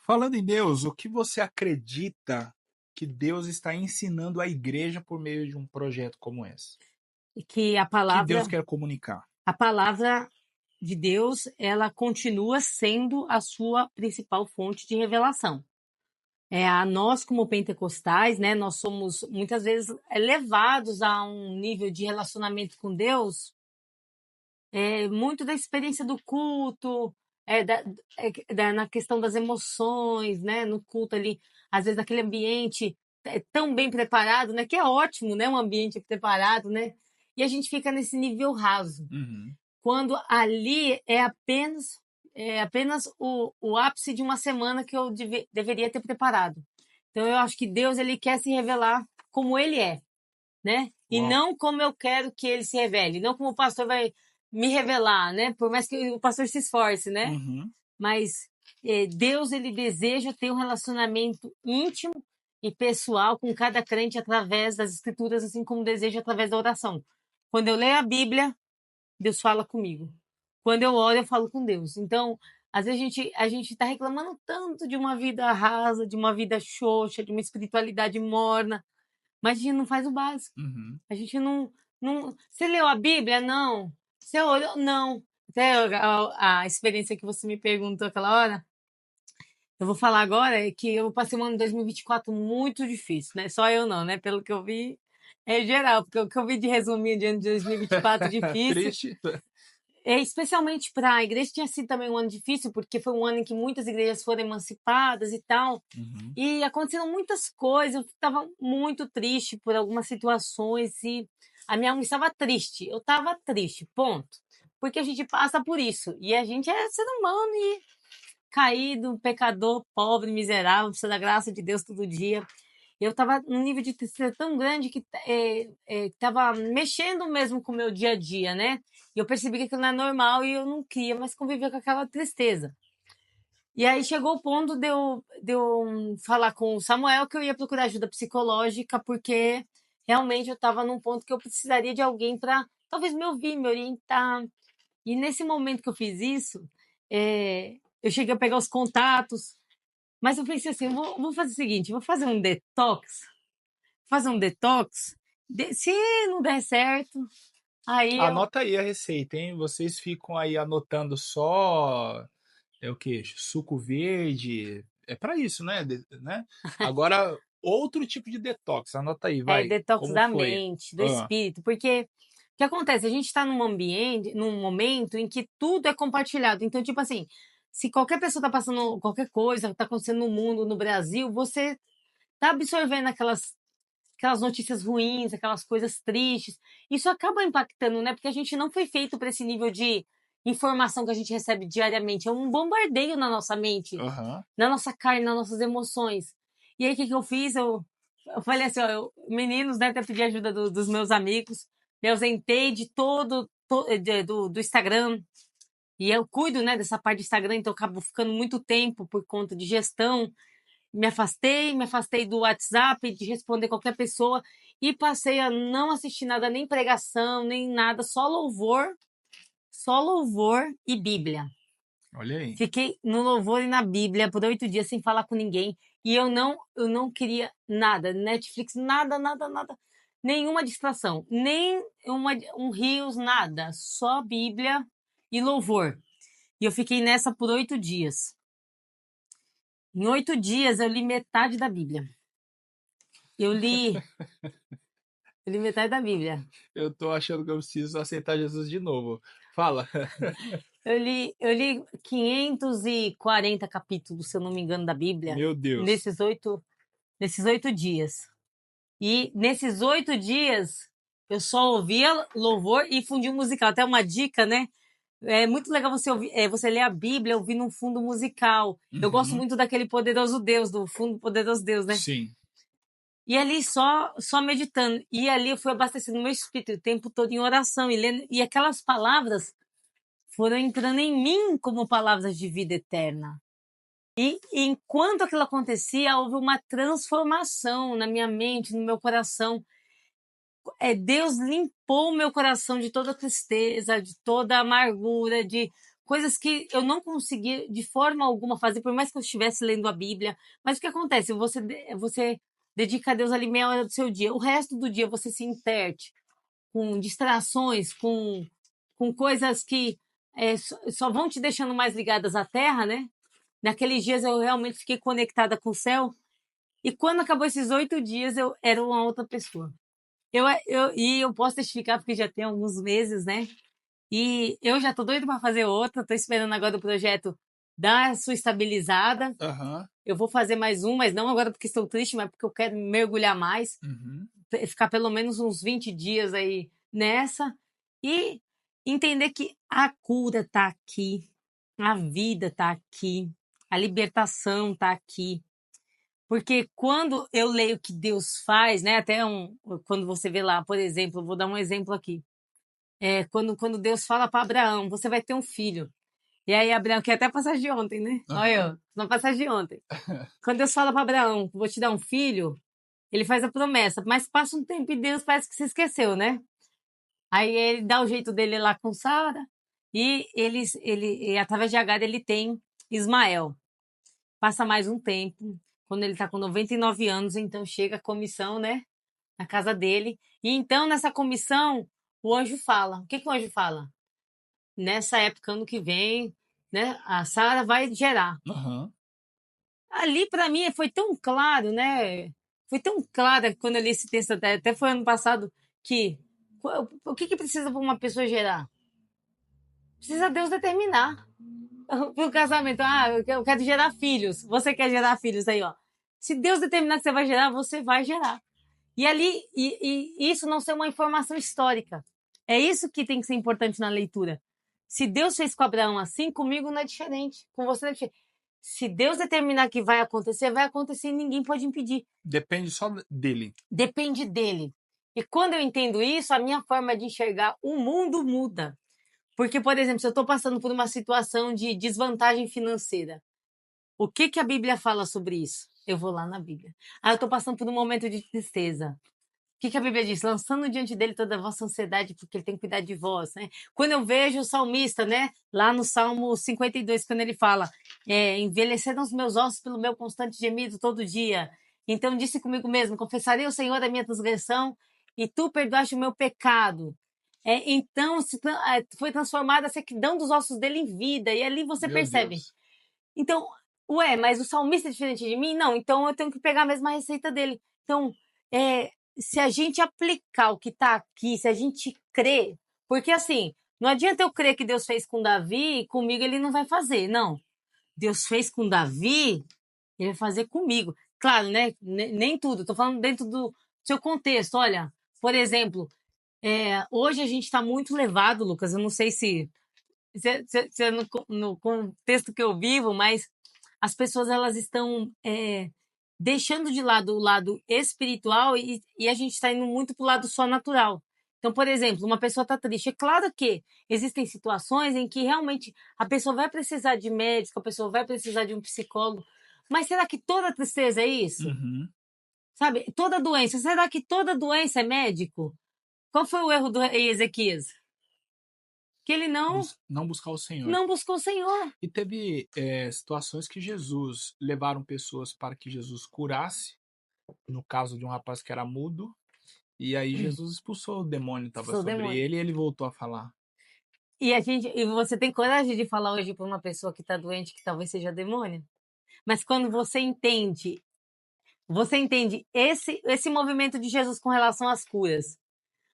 Falando em Deus, o que você acredita que Deus está ensinando à igreja por meio de um projeto como esse? E que O que Deus quer comunicar? a palavra de Deus, ela continua sendo a sua principal fonte de revelação. Nós, como pentecostais, né, nós somos muitas vezes levados a um nível de relacionamento com Deus, muito da experiência do culto, na questão das emoções, né, no culto ali, às vezes aquele ambiente tão bem preparado, né, que é ótimo, né, um ambiente preparado, né, e a gente fica nesse nível raso, Uhum. quando ali é apenas o ápice de uma semana que eu deveria ter preparado. Então eu acho que Deus ele quer se revelar como ele é, né? E Uau. não como eu quero que ele se revele, não como o pastor vai me revelar, né? Por mais que o pastor se esforce, né? Uhum. Mas Deus ele deseja ter um relacionamento íntimo e pessoal com cada crente através das escrituras, assim como deseja através da oração. Quando eu leio a Bíblia, Deus fala comigo. Quando eu oro, eu falo com Deus. Então, às vezes a gente está reclamando tanto de uma vida rasa, de uma vida xoxa, de uma espiritualidade morna, mas a gente não faz o básico. Uhum. A gente não. Você leu a Bíblia? Não. Você orou? Não. Até a experiência que você me perguntou aquela hora, eu vou falar agora é que eu passei um ano de 2024 muito difícil, né? Só eu não, né? Pelo que eu vi, é geral, porque o que eu vi de resuminho de ano de 2024 difícil, Triste. especialmente para a igreja, tinha sido também um ano difícil, porque foi um ano em que muitas igrejas foram emancipadas e tal. Uhum. E aconteceram muitas coisas, eu estava muito triste por algumas situações e a minha alma estava triste. Eu estava triste, ponto. Porque a gente passa por isso. E a gente é ser humano e caído, pecador, pobre, miserável, precisa da graça de Deus todo dia. Eu estava num nível de tristeza tão grande que estava mexendo mesmo com o meu dia a dia, né? E eu percebi que aquilo não é normal e eu não queria mais conviver com aquela tristeza. E aí chegou o ponto de eu falar com o Samuel que eu ia procurar ajuda psicológica, porque realmente eu estava num ponto que eu precisaria de alguém para talvez me ouvir, me orientar. E nesse momento que eu fiz isso, eu cheguei a pegar os contatos, mas eu pensei assim, vou fazer o seguinte, vou fazer um detox, se não der certo, aí eu... Anota aí a receita, hein? Vocês ficam aí anotando só o quê? Suco verde. É para isso, né? Né? Agora, outro tipo de detox. Anota aí, vai. Detox Como da foi? mente, do Ah, espírito, porque o que acontece? A gente está num ambiente, num momento em que tudo é compartilhado. Então, tipo assim, se qualquer pessoa está passando qualquer coisa, está acontecendo no mundo, no Brasil, você está absorvendo aquelas notícias ruins, aquelas coisas tristes. Isso acaba impactando, né? Porque a gente não foi feito para esse nível de informação que a gente recebe diariamente. É um bombardeio na nossa mente, aham. na nossa carne, nas nossas emoções. E aí, o que eu fiz? Eu falei assim, ó, meninos, né, até pedi ajuda dos meus amigos, me ausentei de do Instagram, e eu cuido, né, dessa parte do Instagram, então eu acabo ficando muito tempo por conta de gestão, me afastei do WhatsApp, de responder qualquer pessoa, e passei a não assistir nada, nem pregação, nem nada, só louvor e Bíblia. Olha aí. Fiquei no louvor e na Bíblia por 8 dias sem falar com ninguém. E eu não queria nada. Netflix, nada, nada, nada. Nenhuma distração. Nem um rios, nada. Só Bíblia e louvor. E eu fiquei nessa por 8 dias. Em 8 dias eu li metade da Bíblia. Eu li, eu li metade da Bíblia. Eu tô achando que eu preciso aceitar Jesus de novo. Fala. Eu li 540 capítulos, se eu não me engano, da Bíblia, Meu Deus. nesses oito dias. E nesses 8 dias, eu só ouvia louvor e fundinho musical. Até uma dica, né? É muito legal você ouvir, você ler a Bíblia ouvindo um fundo musical. Eu gosto Uhum. muito daquele Poderoso Deus, do fundo Poderoso Deus, né? Sim. E ali só meditando. E ali eu fui abastecendo meu espírito o tempo todo em oração e lendo. E aquelas palavras foram entrando em mim como palavras de vida eterna. E enquanto aquilo acontecia, houve uma transformação na minha mente, no meu coração. Deus limpou o meu coração de toda tristeza, de toda amargura, de coisas que eu não consegui de forma alguma fazer, por mais que eu estivesse lendo a Bíblia. Mas o que acontece? Você dedica a Deus ali meia hora do seu dia. O resto do dia você se interte com distrações, com coisas que só vão te deixando mais ligadas à terra, né? Naqueles dias eu realmente fiquei conectada com o céu. E quando acabou esses 8 dias, eu era uma outra pessoa. E eu posso testificar porque já tem alguns meses, né? E eu já tô doida para fazer outra. Tô esperando agora o projeto dar a sua estabilizada. Aham. Eu vou fazer mais um, mas não agora porque estou triste, mas porque eu quero mergulhar mais. Uhum. Ficar pelo menos uns 20 dias aí nessa. E entender que a cura tá aqui. A vida tá aqui. A libertação tá aqui. Porque quando eu leio o que Deus faz, né? Quando você vê lá, por exemplo, vou dar um exemplo aqui. Quando Deus fala para Abraão, você vai ter um filho. E aí Abraão, que é até a passagem de ontem, né? Olha Aham. eu, na passagem de ontem. Quando Deus fala para Abraão, vou te dar um filho, ele faz a promessa, mas passa um tempo e Deus parece que se esqueceu, né? Aí ele dá o jeito dele lá com Sara e através de Agar ele tem Ismael. Passa mais um tempo, quando ele está com 99 anos, então chega a comissão, né? Na casa dele. E então, nessa comissão, o anjo fala. O que que o anjo fala? Nessa época, ano que vem, né? A Sara vai gerar. Aham. Ali, para mim, foi tão claro, né? Foi tão claro quando eu li esse texto, até foi ano passado, que o que que precisa para uma pessoa gerar? Precisa Deus determinar. Pro casamento, eu quero gerar filhos. Você quer gerar filhos aí, ó. Se Deus determinar que você vai gerar, você vai gerar. E ali, e isso não ser uma informação histórica. É isso que tem que ser importante na leitura. Se Deus fez com Abraão assim, comigo não é diferente. Com você não é diferente. Se Deus determinar que vai acontecer e ninguém pode impedir. Depende só dele. Depende dele. E quando eu entendo isso, a minha forma de enxergar o mundo muda. Porque, por exemplo, se eu estou passando por uma situação de desvantagem financeira, o que que a Bíblia fala sobre isso? Eu vou lá na Bíblia. Eu estou passando por um momento de tristeza. O que que a Bíblia diz? Lançando diante dele toda a vossa ansiedade, porque ele tem que cuidar de vós, né? Quando eu vejo o salmista, né? Lá no Salmo 52, quando ele fala, envelheceram os meus ossos pelo meu constante gemido todo dia. Então disse comigo mesmo, confessarei ao Senhor a minha transgressão e tu perdoaste o meu pecado. Então foi transformada a sequidão dos ossos dele em vida. E ali você Meu percebe. Deus. Então, mas o salmista é diferente de mim? Não, então eu tenho que pegar a mesma receita dele. Então, se a gente aplicar o que está aqui, se a gente crer, porque assim, não adianta eu crer que Deus fez com Davi e comigo ele não vai fazer, não. Deus fez com Davi, ele vai fazer comigo. Claro, né? Nem tudo, estou falando dentro do seu contexto. Olha, por exemplo, hoje a gente está muito levado, Lucas, eu não sei se é no contexto que eu vivo, mas as pessoas elas estão deixando de lado o lado espiritual e a gente está indo muito para o lado só natural. Então, por exemplo, uma pessoa está triste. É claro que existem situações em que realmente a pessoa vai precisar de médico, a pessoa vai precisar de um psicólogo. Mas será que toda tristeza é isso? Uhum. Sabe? Toda doença. Será que toda doença é médico? Qual foi o erro do rei Ezequias? Que ele Não buscar o Senhor. não buscou o Senhor. E teve situações que Jesus levaram pessoas para que Jesus curasse. No caso de um rapaz que era mudo. E aí Jesus expulsou o demônio que estava Sou sobre demônio. ele e ele voltou a falar. E você tem coragem de falar hoje para uma pessoa que está doente que talvez seja demônio? Mas quando você entende esse movimento de Jesus com relação às curas.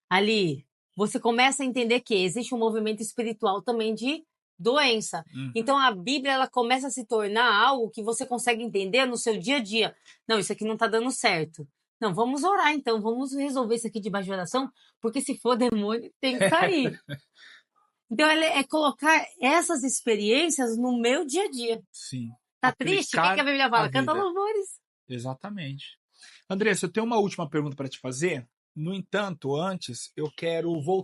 Ali, você começa a entender que existe um movimento espiritual também de doença. Uhum. Então a Bíblia ela começa a se tornar algo que você consegue entender no seu dia a dia. Não, isso aqui não está dando certo. Não, vamos orar então, vamos resolver isso aqui debaixo de oração, porque se for demônio, tem que sair. Então, é colocar essas experiências no meu dia a dia. Sim. Tá triste? O que que a Bíblia fala? Canta louvores. Exatamente. Andressa, eu tenho uma última pergunta para te fazer. No entanto, antes, eu quero voltar